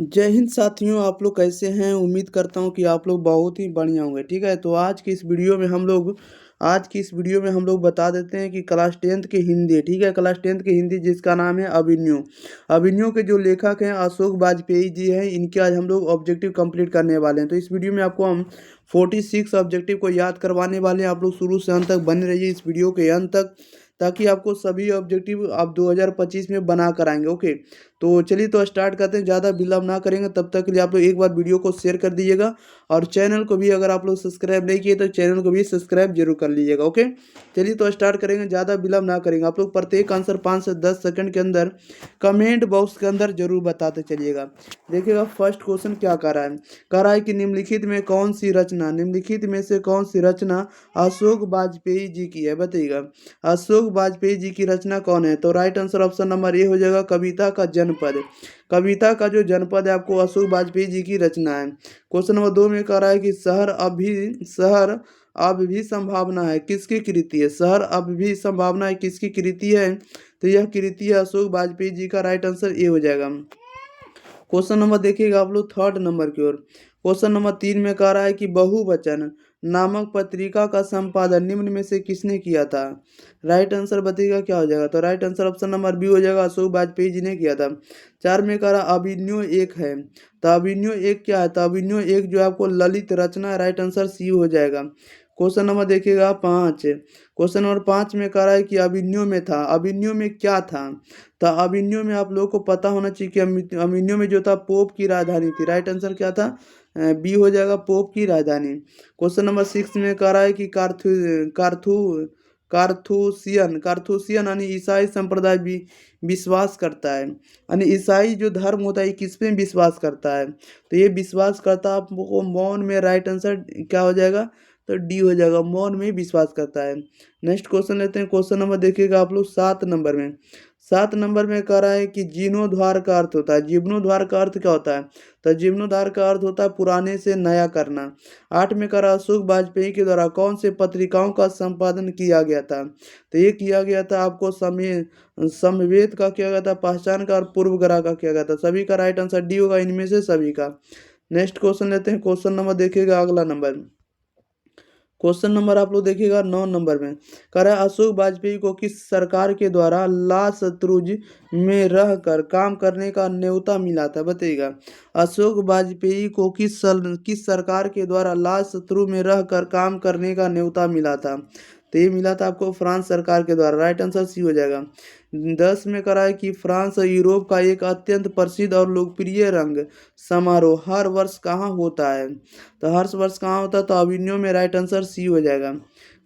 जय हिंद साथियों, आप लोग कैसे हैं? उम्मीद करता हूं कि आप लोग बहुत ही बढ़िया होंगे। ठीक है, तो आज की इस वीडियो में हम लोग बता देते हैं कि क्लास टेंथ की हिंदी। ठीक है, क्लास टेंथ की हिंदी जिसका नाम है अभिन्यु। अभिन्यु के जो लेखक हैं अशोक वाजपेयी जी हैं। इनके आज हम लोग ऑब्जेक्टिव कंप्लीट करने वाले हैं। तो इस वीडियो में आपको हम 46 ऑब्जेक्टिव को याद करवाने वाले हैं। आप लोग शुरू से अंत तक बने रहिए इस वीडियो के अंत तक, ताकि आपको सभी ऑब्जेक्टिव आप 2025 में बना कर आएंगे। ओके, तो चलिए तो स्टार्ट करते हैं। ज़्यादा विलम्ब ना करेंगे, तब तक के लिए आप लोग एक बार वीडियो को शेयर कर दीजिएगा और चैनल को भी अगर आप लोग सब्सक्राइब नहीं किए तो चैनल को भी सब्सक्राइब जरूर कर लीजिएगा। ओके, चलिए तो स्टार्ट करेंगे। ज़्यादा विलम्ब ना करेंगे। आप लोग प्रत्येक आंसर 5 से 10 सेकंड के अंदर कमेंट बॉक्स के अंदर जरूर बताते चलिएगा। देखिएगा फर्स्ट क्वेश्चन क्या कह रहा है कि निम्नलिखित में से कौन सी रचना अशोक वाजपेयी जी की है? बताइएगा, अशोक वाजपेयी जी की रचना कौन है? तो right answer option number A हो जाएगा, कविता का जनपद। कविता का जो जनपद है आपको अशोक वाजपेयी जी की रचना है। क्वेश्चन नंबर 2 में कह रहा है कि शहर अब भी संभावना है, किसकी कृति है? शहर अब भी संभावना है किसकी कृति है? तो यह कृति है अशोक वाजपेयी जी का। राइट आंसर ए हो जाएगा। क्वेश्चन नंबर देखिएगा आप लोग थर्ड नंबर की ओर। क्वेश्चन नंबर 3 में कह रहा है कि बहुवचन नामक पत्रिका का संपादन निम्न में से किसने किया था? राइट आंसर बताइएगा क्या हो जाएगा? तो right answer option number B हो जाएगा, अशोक वाजपेयी जी ने किया था। 4 में कह रहा अभिन्यो एक है। तो अभिन्यो एक क्या है? तो अभिन्यो एक जो है आपको ललित रचना। राइट आंसर सी हो जाएगा। क्वेश्चन नंबर देखिएगा 5। क्वेश्चन नंबर 5 में कह रहा है कि अभिन्यो में था, अभिन्यो में क्या था? तो अभिन्यो में आप लोगों को पता होना चाहिए कि अभिन्यो में जो था पोप की राजधानी थी। राइट आंसर क्या था? बी हो जाएगा, पोप की राजधानी। क्वेश्चन नंबर 6 में कह रहा है कि कार्थुसियन यानी ईसाई संप्रदाय भी विश्वास करता है, यानी ईसाई जो धर्म होता है किस पे विश्वास करता है? तो ये विश्वास करता है आपको मौन में। राइट आंसर क्या हो जाएगा? तो डी हो जाएगा, मौन में विश्वास करता है। नेक्स्ट क्वेश्चन लेते हैं। क्वेश्चन नंबर देखिएगा आप लोग 7 नंबर में। 7 नंबर में कह रहा है कि जीर्णोद्धार का अर्थ होता है। जीर्णोद्धार का अर्थ क्या होता है? तो जीर्णोद्धार का अर्थ होता है पुराने से नया करना। 8 में कह रहा अशोक वाजपेयी के द्वारा कौन से पत्रिकाओं का संपादन किया गया था? तो ये किया गया था आपको समवेत का किया गया था, पहचान का और पूर्वग्रह का किया गया था। सभी का राइट आंसर डी होगा, इनमें से सभी का। नेक्स्ट क्वेश्चन लेते हैं। क्वेश्चन नंबर देखिएगा अगला नंबर। क्वेश्चन नंबर आप लोग देखिएगा 9 नंबर में। कह रहा है अशोक वाजपेयी को किस सरकार के द्वारा लासत्रुज में रहकर काम करने का न्योता मिला था? बताइएगा, अशोक वाजपेयी को किस सरकार के द्वारा लासत्रू में रहकर काम करने का न्योता मिला था? तो ये मिला था आपको फ्रांस सरकार के द्वारा। राइट आंसर सी हो जाएगा। 10 में करा है कि फ्रांस और यूरोप का एक अत्यंत प्रसिद्ध और लोकप्रिय रंग समारोह हर वर्ष कहाँ होता है? तो हर वर्ष कहाँ होता है? तो अभिन्यो में। राइट आंसर सी हो जाएगा।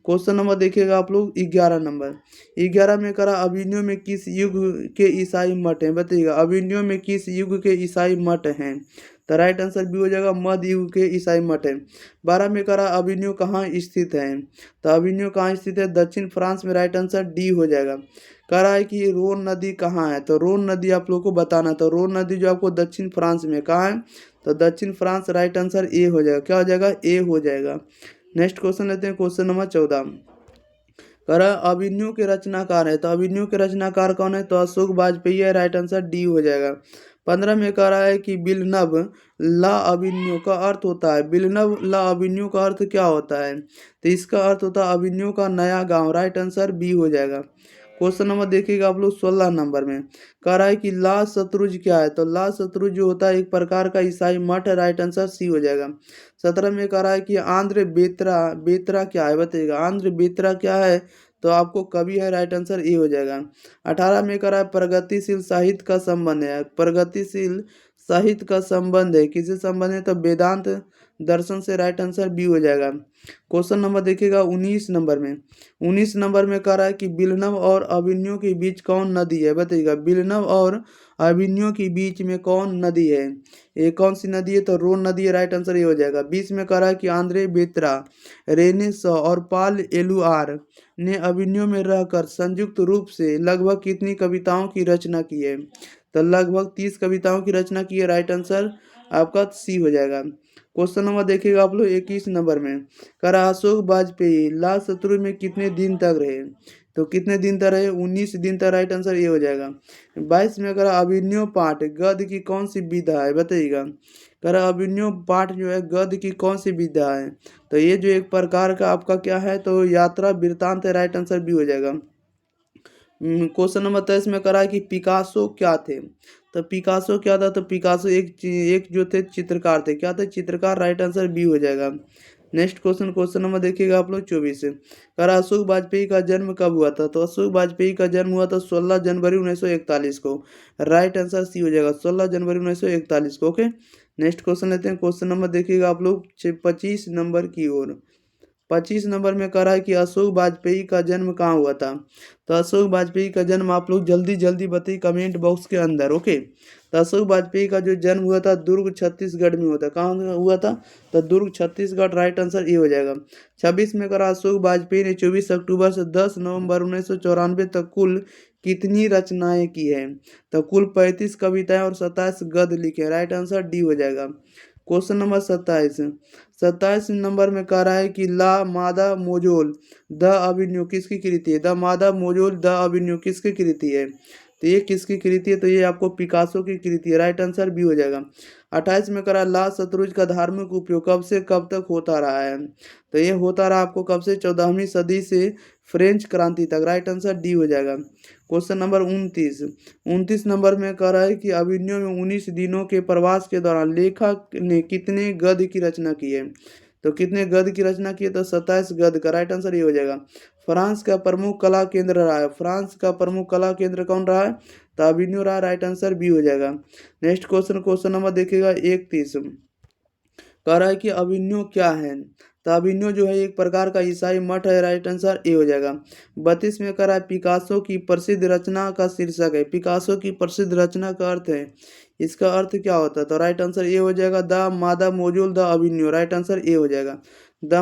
क्वेश्चन नंबर देखिएगा आप लोग 11 नंबर। 11 में करा अभिन्यो में किस युग के ईसाई मठ हैं? बताइएगा, अभिन्यो में किस युग के ईसाई मठ हैं? तो राइट आंसर भी हो जाएगा, मध्य युग के ईसाई मठ है। 12 में करा अभिन्यो कहाँ स्थित है? तो अभिन्यो कहाँ स्थित है? दक्षिण फ्रांस में। राइट आंसर डी हो जाएगा। कह रहा है कि रोन नदी कहाँ है? तो रोन नदी आप लोग को बताना। तो रोन नदी जो आपको दक्षिण फ्रांस में कहाँ है? तो दक्षिण फ्रांस। राइट आंसर ए हो जाएगा। क्या हो जाएगा? ए हो जाएगा। नेक्स्ट क्वेश्चन लेते हैं। Question number 14। कह रहा है अभिन्यु के रचनाकार है। तो अभिन्यु के रचनाकार कौन है? तो अशोक वाजपेयी है। राइट आंसर डी हो जाएगा। 15 में कह रहा है कि बिलनव ला अभिन्यु का अर्थ होता है। बिलनव ला अभिन्यु का अर्थ क्या होता है? तो इसका अर्थ होता है अभिन्यु का नया गांव। राइट आंसर बी हो जाएगा। क्वेश्चन नंबर देखिएगा आप लोग 16 नंबर में। कह रहा है कि ला शत्रुज क्या है? तो ला शत्रुज जो होता है एक प्रकार का ईसाई मठ है। राइट आंसर सी हो जाएगा। 17 में कह रहा है कि आंध्र बेत्रा बेत्रा क्या है? बताइएगा, आंध्र बेत्रा क्या है? तो आपको कवि है। राइट आंसर ए हो जाएगा। 18 में कह रहा है प्रगतिशील साहित्य का संबंध है। प्रगतिशील साहित्य का संबंध है किससे संबंध है? तो वेदांत दर्शन से। राइट आंसर बी हो जाएगा। क्वेश्चन नंबर देखिएगा 19 नंबर में। 19 नंबर में कह रहा है कि बिलनव और अभिन्यो के बीच कौन नदी है? बताइएगा, बिलनव और अभिन्यो के बीच में कौन नदी है? ये कौन सी नदी है? तो रोन नदी है। राइट आंसर ये हो जाएगा। 20 में कह रहा है कि आंद्रे बेत्रा, रेने सॉ और पाल एलुआर ने अभिन्यो में रहकर संयुक्त रूप से लगभग कितनी कविताओं की रचना की है? तो लगभग 30 कविताओं की रचना की है। राइट आंसर आपका सी हो जाएगा। क्वेश्चन नंबर देखिएगा आप लोग 21 नंबर में। कह रहा अशोक वाजपेयी लाल शत्रु में कितने दिन तक रहे? तो कितने दिन तक रहे? 19 दिन तक। राइट आंसर ये हो जाएगा। 22 में करा अभिनव पाठ गद्य की कौन सी विधा है, बताइएगा। करा अभिनव पाठ जो है गद्य की कौन सी विधा है? तो ये जो एक प्रकार का आपका क्या है, तो यात्रा वृत्तांत है। राइट आंसर भी हो जाएगा। क्वेश्चन नंबर 23 में करा है कि पिकासो क्या थे? तो पिकासो क्या था? तो पिकासो एक जो थे चित्रकार थे। क्या थे? चित्रकार। राइट आंसर बी हो जाएगा। नेक्स्ट क्वेश्चन, क्वेश्चन नंबर देखिएगा आप लोग 24 से। करा अशोक वाजपेयी का जन्म कब हुआ था? तो अशोक वाजपेयी का जन्म हुआ था 16 जनवरी 1941 को। राइट आंसर सी हो जाएगा, 16 जनवरी 1941 को। ओके, नेक्स्ट क्वेश्चन लेते हैं। क्वेश्चन नंबर देखिएगा आप लोग 25 नंबर की ओर। 25 नंबर में कह रहा है कि अशोक वाजपेयी का जन्म कहाँ हुआ था? तो अशोक वाजपेयी का जन्म आप लोग जल्दी जल्दी बताइए कमेंट बॉक्स के अंदर। ओके, तो अशोक वाजपेयी का जो जन्म हुआ था दुर्ग छत्तीसगढ़ में हुआ था। कहाँ हुआ था? तो दुर्ग छत्तीसगढ़। राइट आंसर ये हो जाएगा। 26 में करा अशोक वाजपेयी ने 24 अक्टूबर से 10 नवंबर 1994 तक कुल कितनी रचनाएं की है? तो कुल 35 कविताएं और 27 गद्य लिखे। राइट आंसर डी हो जाएगा। Question number 27। 27 नंबर में कह रहा है कि ला मादा मोजोल द अभिन्यू किसकी कृति है? द मादा मोजोल द अभिन्यू किसकी कृति है? तो ये किसकी कृति है? तो ये आपको पिकासो की कृति है। राइट आंसर भी हो जाएगा। 28 में करा ला शतरुंज का धार्मिक उपयोग कब से कब तक होता रहा है? तो ये होता रहा आपको कब से? 14वीं सदी से फ्रेंच क्रांति तक। राइट आंसर डी हो जाएगा। Question number 29। 29 नंबर में कह रहा है कि अभिनव में 19 दिनों के प्रवास के दौरान लेखक ने कितने गद्य की रचना की है? तो कितने गद्य की रचना की है? तो 27 गद्य का। राइट आंसर ये हो जाएगा। फ्रांस का प्रमुख कला केंद्र रहा है। फ्रांस का प्रमुख कला केंद्र कौन रहा है? तो अभिनव रहा। राइट आंसर बी हो जाएगा। नेक्स्ट क्वेश्चन, क्वेश्चन नंबर देखिएगा 31। कह रहा है कि अभिनव क्या है? तो अभिनव जो है एक प्रकार का ईसाई मठ है। राइट आंसर ए हो जाएगा। 32 में कह रहा है पिकासो की प्रसिद्ध रचना का शीर्षक है। पिकासो की प्रसिद्ध रचना का अर्थ है, इसका अर्थ क्या होता है? तो राइट आंसर ए हो जाएगा, द मादा मोजोल द अभिनव। राइट आंसर ए हो जाएगा। द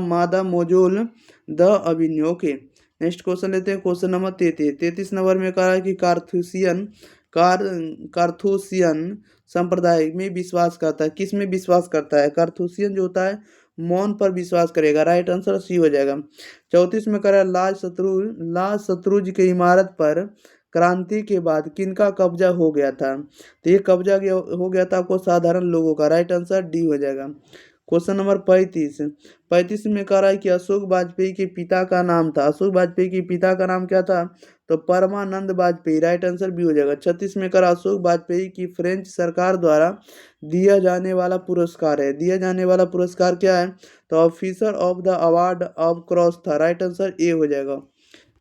मादा मोजोल द अभिनव। ओके, नेक्स्ट क्वेश्चन लेते हैं। Question number 33। 33 नंबर में कह रहा है कि कार्थूसियन संप्रदाय में विश्वास करता है। किस में विश्वास करता है? कार्थूसियन जो होता है मौन पर विश्वास करेगा। राइट आंसर सी हो जाएगा। 34 में करा लाज शत्रुज की इमारत पर क्रांति के बाद किनका कब्जा हो गया था? तो ये कब्जा हो गया था आपको साधारण लोगों का। राइट आंसर डी हो जाएगा। Question number 35। 35 में कह रहा है कि अशोक वाजपेयी के पिता का नाम था। अशोक वाजपेयी के पिता का नाम क्या था? तो परमानंद वाजपेयी। राइट आंसर भी हो जाएगा। 36 में करा अशोक वाजपेयी की फ्रेंच सरकार द्वारा दिया जाने वाला पुरस्कार है। दिया जाने वाला पुरस्कार क्या है? तो officer of the award of cross था। राइट आंसर ए हो जाएगा।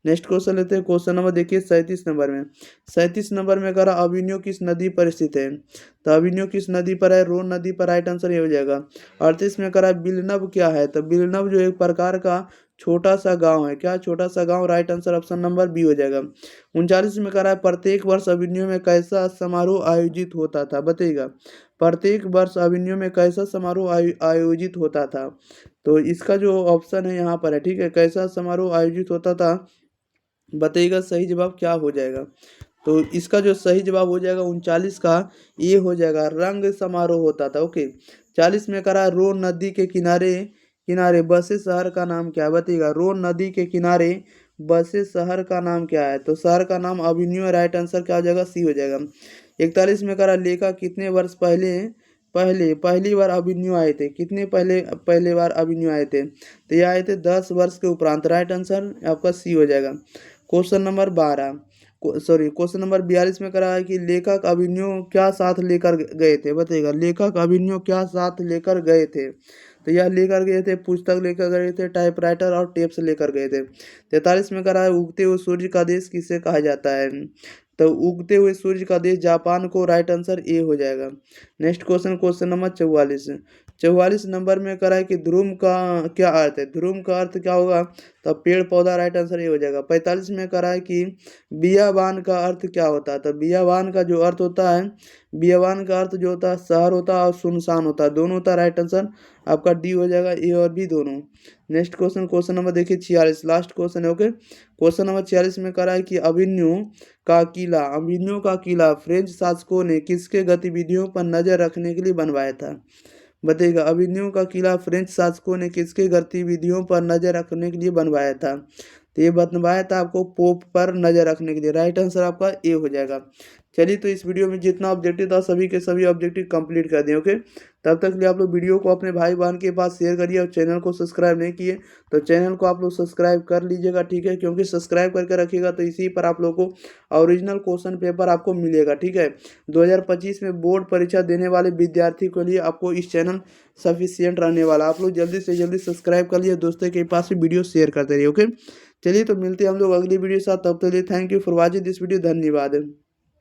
नेक्स्ट क्वेश्चन लेते हैं। क्वेश्चन नंबर देखिए 37 नंबर में। 37 नंबर में करा अभिनव किस नदी पर स्थित है? तो अभिनव किस नदी पर है? रोन नदी पर। राइट आंसर ये हो जाएगा। 38 में करा बिलनब क्या है? तो बिलनब जो एक प्रकार का छोटा सा गांव है। क्या? छोटा सा गांव। Right answer option number B हो जाएगा। 39 में करा प्रत्येक वर्ष अभिनव में कैसा समारोह आयोजित होता था? बताइएगा, प्रत्येक वर्ष अभिनव में कैसा समारोह आयोजित होता था? तो इसका जो ऑप्शन है यहाँ पर है, ठीक है, कैसा समारोह आयोजित होता था, बताइएगा सही जवाब क्या हो जाएगा। तो इसका जो सही जवाब हो जाएगा 39 का, ये हो जाएगा रंग समारोह होता था। ओके, 40 में करा रोन नदी के किनारे किनारे बसे शहर का नाम क्या है? बताइएगा, रोन नदी के किनारे बसे शहर का नाम क्या है? तो शहर का नाम अभिन्यू। राइट आंसर क्या हो जाएगा? सी हो जाएगा। 41 में करा लेखक कितने वर्ष पहले पहले पहली बार अभिन्यू आए थे? कितने पहले पहले बार अभिन्यू आए थे? तो ये आए थे 10 वर्ष के उपरांत। राइट आंसर आपका सी हो जाएगा। क्वेश्चन नंबर 12 क्वेश्चन नंबर 42 में करा है कि लेखक अभिनव क्या साथ लेकर गए थे? बताइएगा, लेखक अभिनव क्या साथ लेकर गए थे? तो यह लेकर गए थे पुस्तक लेकर गए थे, टाइपराइटर और टेप्स लेकर गए थे। 43 में करा है उगते हुए सूर्य का देश किसे कहा जाता है? तो उगते हुए सूर्य का देश जापान को। राइट आंसर ए हो जाएगा। Next question, question number 44। 44 number में करा है कि ध्रुव का क्या अर्थ है? ध्रुव का अर्थ क्या होगा? तो पेड़ पौधा। राइट आंसर ये हो जाएगा। 45 में करा है कि बियाबान का अर्थ क्या होता है? तो बियाबान का जो अर्थ होता है, बियाबान का अर्थ जो होता है शहर होता है और सुनसान होता है, दोनों होता है। राइट आंसर आपका डी हो जाएगा, ए और बी दोनों। नेक्स्ट क्वेश्चन, क्वेश्चन नंबर देखिए 46, लास्ट क्वेश्चन है। ओके, क्वेश्चन नंबर 46 में करा है कि अभिन्यो का किला फ्रेंच शासकों ने किसके गतिविधियों पर नजर रखने के लिए बनवाया था? बताइएगा, अभिन्यो का किला फ्रेंच शासकों ने किसके गतिविधियों पर नजर रखने के लिए बनवाया था? तो ये बताया था आपको पोप पर नज़र रखने के लिए। राइट आंसर आपका ए हो जाएगा। चलिए, तो इस वीडियो में जितना ऑब्जेक्टिव था सभी के सभी ऑब्जेक्टिव कंप्लीट कर दिए। ओके, तब तक के लिए आप लोग वीडियो को अपने भाई बहन के पास शेयर करिए, और चैनल को सब्सक्राइब नहीं किए तो चैनल को आप लोग सब्सक्राइब कर लीजिएगा, ठीक है, क्योंकि सब्सक्राइब करके रखिएगा तो इसी पर आप लोग को ओरिजिनल क्वेश्चन पेपर आपको मिलेगा, ठीक है। 2025 में बोर्ड परीक्षा देने वाले विद्यार्थी के लिए आपको इस चैनल सफिशियंट रहने वाला। आप लोग जल्दी से जल्दी सब्सक्राइब कर लिए, दोस्तों के पास भी वीडियो शेयर करते रहिए। ओके, चलिए, तो मिलते हैं हम लोग अगली वीडियो के साथ। तब तक के लिए thank you for watching this video. धन्यवाद।